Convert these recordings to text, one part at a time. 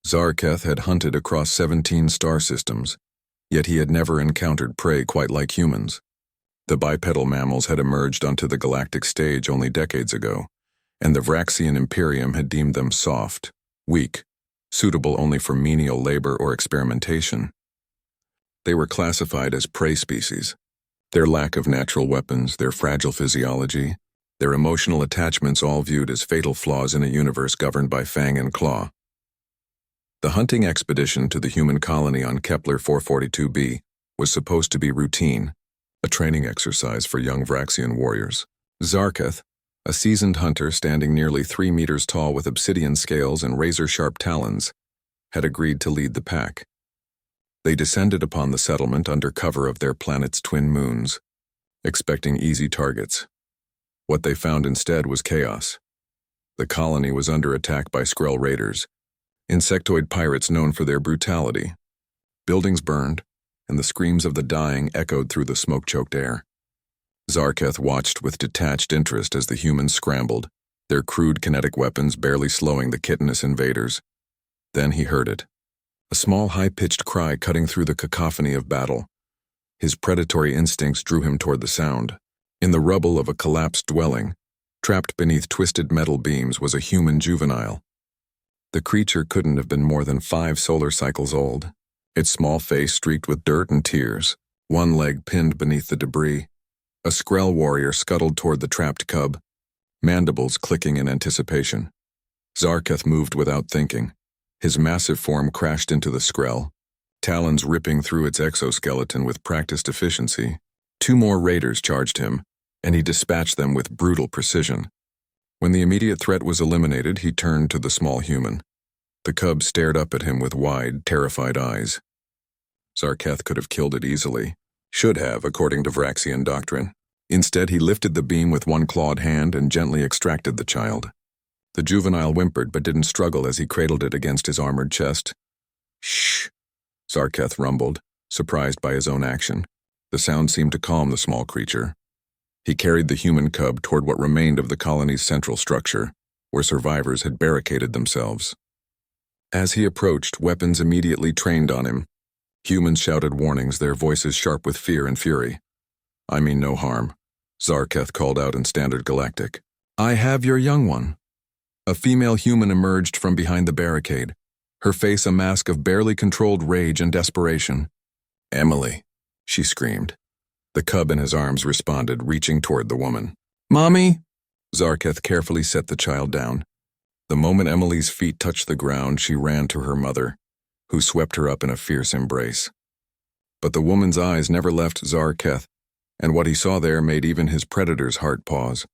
Zarketh had hunted across 17 star systems, yet he had never encountered prey quite like humans. The bipedal mammals had emerged onto the galactic stage only decades ago, and the Vraxian Imperium had deemed them soft, weak, suitable only for menial labor or experimentation. They were classified as prey species. Their lack of natural weapons, their fragile physiology, their emotional attachments all viewed as fatal flaws in a universe governed by fang and claw. The hunting expedition to the human colony on Kepler 442b was supposed to be routine, a training exercise for young Vraxian warriors. Zarketh, a seasoned hunter standing nearly 3 meters tall with obsidian scales and razor-sharp talons, had agreed to lead the pack. They descended upon the settlement under cover of their planet's twin moons, expecting easy targets. What they found instead was chaos. The colony was under attack by Skrull raiders, insectoid pirates known for their brutality. Buildings burned, and the screams of the dying echoed through the smoke-choked air. Zarketh watched with detached interest as the humans scrambled, their crude kinetic weapons barely slowing the chitinous invaders. Then he heard it. A small, high-pitched cry cutting through the cacophony of battle. His predatory instincts drew him toward the sound. In the rubble of a collapsed dwelling, trapped beneath twisted metal beams, was a human juvenile. The creature couldn't have been more than 5 solar cycles old, its small face streaked with dirt and tears, one leg pinned beneath the debris. A Skrull warrior scuttled toward the trapped cub, mandibles clicking in anticipation. Zarketh moved without thinking. His massive form crashed into the Skrull, talons ripping through its exoskeleton with practiced efficiency. 2 more raiders charged him, and he dispatched them with brutal precision. When the immediate threat was eliminated, he turned to the small human. The cub stared up at him with wide, terrified eyes. Zarketh could have killed it easily. Should have, according to Vraxian doctrine. Instead, he lifted the beam with one clawed hand and gently extracted the child. The juvenile whimpered but didn't struggle as he cradled it against his armored chest. "Shh," Zarketh rumbled, surprised by his own action. The sound seemed to calm the small creature. He carried the human cub toward what remained of the colony's central structure, where survivors had barricaded themselves. As he approached, weapons immediately trained on him. Humans shouted warnings, their voices sharp with fear and fury. "I mean no harm," Zarketh called out in Standard Galactic. "I have your young one." A female human emerged from behind the barricade, her face a mask of barely controlled rage and desperation. "Emily," she screamed. The cub in his arms responded, reaching toward the woman. "Mommy!" Zarketh carefully set the child down. The moment Emily's feet touched the ground, she ran to her mother, who swept her up in a fierce embrace. But the woman's eyes never left Zarketh, and what he saw there made even his predator's heart pause.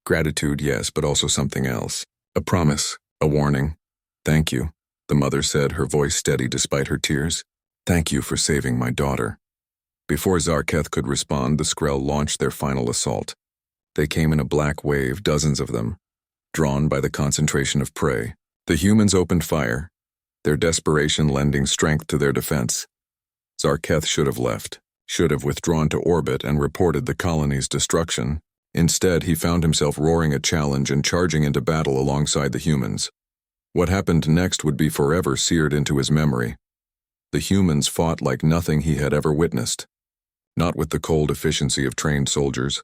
Gratitude, yes, but also something else. A promise, a warning. "Thank you," the mother said, her voice steady despite her tears. "Thank you for saving my daughter." Before Zarketh could respond, the Skrull launched their final assault. They came in a black wave, dozens of them, drawn by the concentration of prey. The humans opened fire, their desperation lending strength to their defense. Zarketh should have left, should have withdrawn to orbit and reported the colony's destruction. Instead, he found himself roaring a challenge and charging into battle alongside the humans. What happened next would be forever seared into his memory. The humans fought like nothing he had ever witnessed. Not with the cold efficiency of trained soldiers,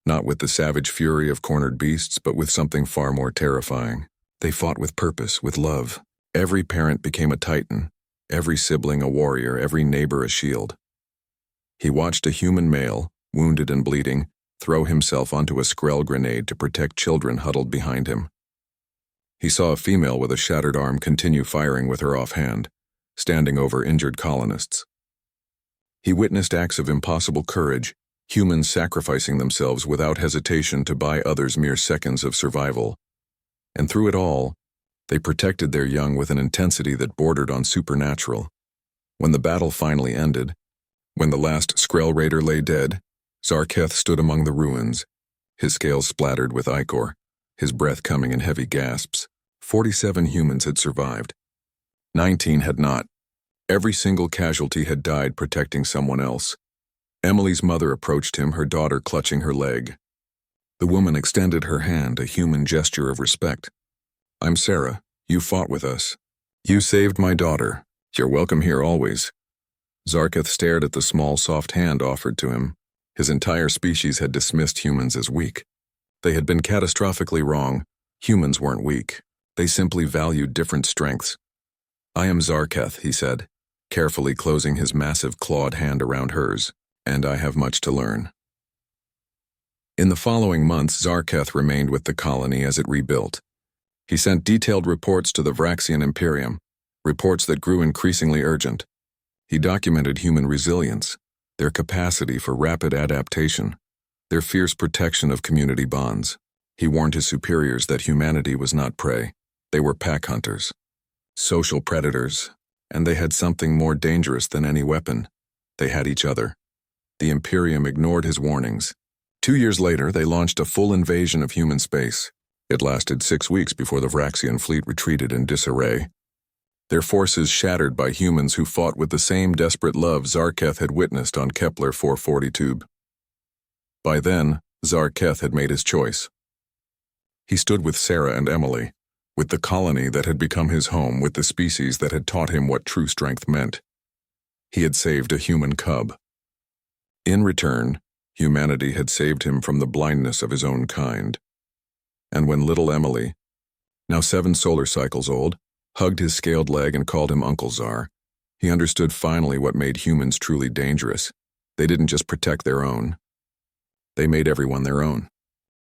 not with the savage fury of cornered beasts, but with something far more terrifying. They fought with purpose, with love. Every parent became a titan, every sibling a warrior, every neighbor a shield. He watched a human male, wounded and bleeding, throw himself onto a Skrull grenade to protect children huddled behind him. He saw a female with a shattered arm continue firing with her offhand, standing over injured colonists. He witnessed acts of impossible courage, humans sacrificing themselves without hesitation to buy others mere seconds of survival. And through it all, they protected their young with an intensity that bordered on supernatural. When the battle finally ended, when the last Skrull raider lay dead, Zarketh stood among the ruins, his scales splattered with ichor, his breath coming in heavy gasps. 47 humans had survived. 19 had not. Every single casualty had died protecting someone else. Emily's mother approached him, her daughter clutching her leg. The woman extended her hand, a human gesture of respect. "I'm Sarah. You fought with us. You saved my daughter. You're welcome here always. Zarketh stared at the small, soft hand offered to him. His entire species had dismissed humans as weak. They had been catastrophically wrong. Humans weren't weak. They simply valued different strengths. I am Zarketh, he said, carefully closing his massive clawed hand around hers, and I have much to learn. In the following months, Zarketh remained with the colony as it rebuilt. He sent detailed reports to the Vraxian Imperium, reports that grew increasingly urgent. He documented human resilience, their capacity for rapid adaptation, their fierce protection of community bonds. He warned his superiors that humanity was not prey. They were pack hunters, social predators, and they had something more dangerous than any weapon. They had each other. The Imperium ignored his warnings. 2 years later, they launched a full invasion of human space. It lasted 6 weeks before the Vraxian fleet retreated in disarray. Their forces shattered by humans who fought with the same desperate love Zarketh had witnessed on Kepler 442. By then, Zarketh had made his choice. He stood with Sarah and Emily, with the colony that had become his home, with the species that had taught him what true strength meant. He had saved a human cub. In return, humanity had saved him from the blindness of his own kind. And when little Emily, now 7 solar cycles old, hugged his scaled leg and called him Uncle Zar, he understood finally what made humans truly dangerous. They didn't just protect their own. They made everyone their own.